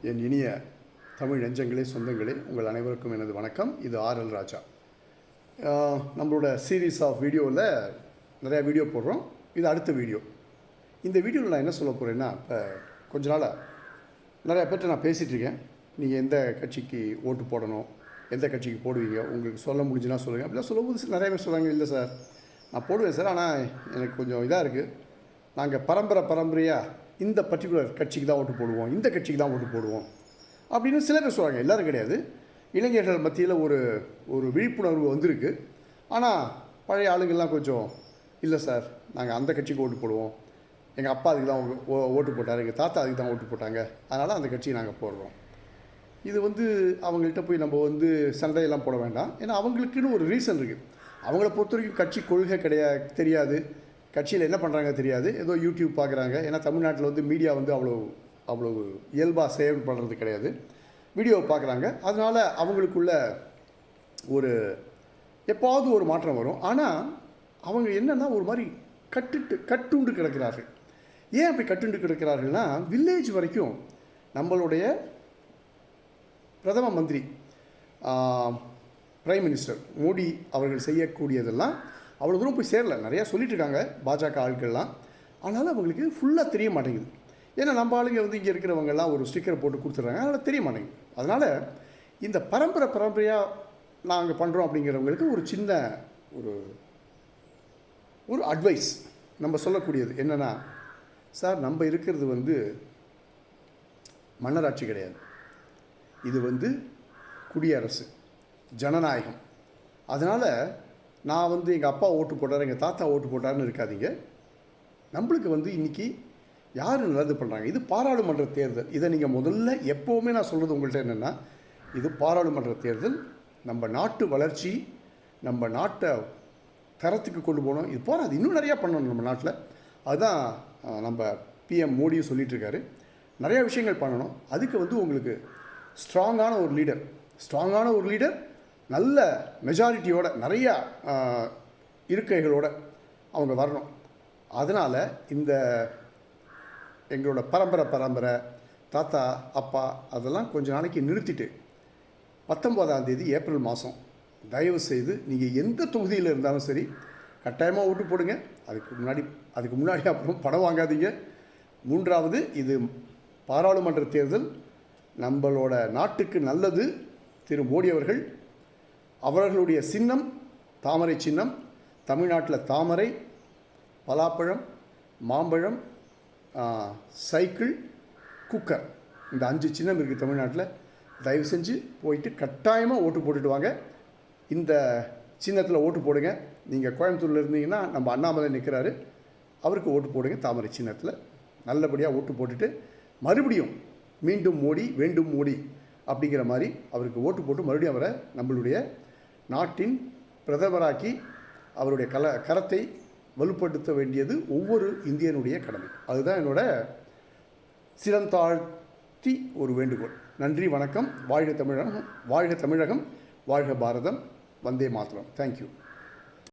என் இனிய தமிழ் நெஞ்சங்களே, சொந்தங்களே, உங்கள் அனைவருக்கும் எனது வணக்கம். இது ஆர்எல் ராஜா. நம்மளோட சீரீஸ் ஆஃப் வீடியோவில் நிறையா வீடியோ போடுறோம். இது அடுத்த வீடியோ. இந்த வீடியோவில் நான் என்ன சொல்ல போகிறேன்னா, இப்போ கொஞ்ச நாளாக நிறையா பேர்கிட்ட நான் பேசிகிட்ருக்கேன். நீங்கள் எந்த கட்சிக்கு ஓட்டு போடணும், எந்த கட்சிக்கு போடுவீங்க, உங்களுக்கு சொல்ல முடிஞ்சுன்னா சொல்லுங்கள். அப்படிலாம் சொல்லும்போது நிறைய பேர் சொல்கிறாங்க, இல்லை சார் நான் போடுவேன் சார், ஆனால் எனக்கு கொஞ்சம் இதாக இருக்குது, நாங்கள் பரம்பரையாக இந்த பர்டிகுலர் கட்சிக்கு தான் ஓட்டு போடுவோம், இந்த கட்சிக்கு தான் ஓட்டு போடுவோம் அப்படின்னு சில பேர் சொல்கிறாங்க. எல்லோரும் கிடையாது. இளைஞர்கள் மத்தியில் ஒரு விழிப்புணர்வு வந்திருக்கு. ஆனால் பழைய ஆளுங்கள்லாம் கொஞ்சம், இல்லை சார் நாங்கள் அந்த கட்சிக்கு ஓட்டு போடுவோம், எங்கள் அப்பா அதுக்கு தான் ஓட்டு போட்டார், எங்கள் தாத்தா அதுக்கு தான் ஓட்டு போட்டாங்க, அதனால் அந்த கட்சியை நாங்கள் போடுறோம். இது அவங்கள்ட்ட போய் நம்ம சண்டையெல்லாம் போட வேண்டாம். ஏன்னா அவங்களுக்குன்னு ஒரு ரீசன் இருக்குது. அவங்கள பொறுத்த வரைக்கும் கட்சி கொள்கை தெரியாது, கட்சியில் என்ன பண்ணுறாங்க தெரியாது, ஏதோ யூடியூப் பார்க்குறாங்க. ஏன்னா தமிழ்நாட்டில் மீடியா அவ்வளோ இயல்பாக செயல்படுறது கிடையாது. வீடியோவை பார்க்குறாங்க. அதனால் அவங்களுக்குள்ள எப்போது ஒரு மாற்றம் வரும். ஆனால் அவங்க என்னென்னா ஒரு மாதிரி கட்டுண்டு கிடக்கிறார்கள். ஏன் அப்படி கட்டுண்டு கிடக்கிறார்கள்னா, வில்லேஜ் வரைக்கும் நம்மளுடைய பிரதம மந்திரி பிரைம் மினிஸ்டர் மோடி அவர்கள் செய்யக்கூடியதெல்லாம் அவ்வளோ தூரம் போய் சேரல. நிறையா சொல்லிட்டு இருக்காங்க பாஜக ஆட்கள்லாம். ஆனாலும் அவங்களுக்கு ஃபுல்லாக தெரிய மாட்டேங்குது. ஏன்னா நம்ம ஆளுங்க இங்கே இருக்கிறவங்கெல்லாம் ஒரு ஸ்டிக்கரை போட்டு கொடுத்துட்றாங்க, அதனால் தெரிய மாட்டேங்குது. அதனால் இந்த பரம்பரையாக நாங்கள் பண்ணுறோம் அப்படிங்கிறவங்களுக்கு ஒரு சின்ன ஒரு அட்வைஸ் நம்ம சொல்லக்கூடியது என்னென்னா, சார் நம்ம இருக்கிறது மன்னராட்சி கிடையாது, இது குடியரசு, ஜனநாயகம். அதனால் நான் எங்கள் அப்பா ஓட்டு போட்டார், எங்கள் தாத்தா ஓட்டு போட்டார்னு இருக்காதீங்க. நம்மளுக்கு இன்றைக்கி யார் நல்லது பண்ணுறாங்க, இது பாராளுமன்ற தேர்தல். இதை நீங்கள் முதல்ல எப்போவுமே நான் சொல்கிறது உங்கள்கிட்ட என்னென்னா, இது பாராளுமன்ற தேர்தல். நம்ம நாட்டு வளர்ச்சி, நம்ம நாட்டை தரத்துக்கு கொண்டு போகணும். இது போகாது, இன்னும் நிறையா பண்ணணும் நம்ம நாட்டில். அதுதான் நம்ம பிஎம் மோடியும் சொல்லிகிட்ருக்காரு. நிறையா விஷயங்கள் பண்ணணும். அதுக்கு உங்களுக்கு ஸ்ட்ராங்கான ஒரு லீடர் நல்ல மெஜாரிட்டியோட, நிறையா இருக்கைகளோடு அவங்க வரணும். அதனால் இந்த எங்களோட பரம்பரை தாத்தா அப்பா அதெல்லாம் கொஞ்சம் நாளைக்கு நிறுத்திட்டு 19ஆம் தேதி ஏப்ரல் மாதம் தயவு செய்து நீங்கள் எந்த தொகுதியில் இருந்தாலும் சரி கட்டாயமாக ஓட்டு போடுங்க. அதுக்கு முன்னாடி அப்புறம் படம் வாங்காதீங்க. 3வது, இது பாராளுமன்ற தேர்தல். நம்மளோட நாட்டுக்கு நல்லது. திரு மோடி அவர்களுடைய சின்னம் தாமரை சின்னம். தமிழ்நாட்டில் தாமரை, பலாப்பழம், மாம்பழம், சைக்கிள், குக்கர், இந்த 5 சின்னம் இருக்குது தமிழ்நாட்டில். தயவு செஞ்சு போயிட்டு கட்டாயமாக ஓட்டு போட்டுட்டு வாங்க. இந்த சின்னத்தில் ஓட்டு போடுங்க. நீங்கள் கோயம்புத்தூரில் இருந்தீங்கன்னா நம்ம அண்ணாமலை நிற்கிறாரு, அவருக்கு ஓட்டு போடுங்க. தாமரை சின்னத்தில் நல்லபடியாக ஓட்டு போட்டுட்டு மறுபடியும் மீண்டும் மோடி வேண்டும் மோடி அப்படிங்கிற மாதிரி அவருக்கு ஓட்டு போட்டு மறுபடியும் அவரை நம்மளுடைய நாட்டின் பிரதமராக்கி அவருடைய கரத்தை வலுப்படுத்த வேண்டியது ஒவ்வொரு இந்தியனுடைய கடமை. அதுதான் என்னோட சிறந்தாழ்த்தி ஒரு வேண்டுகோள். நன்றி, வணக்கம். வாழ்க தமிழகம், வாழ்க பாரதம், வந்தே மாதரம். தேங்க்யூ.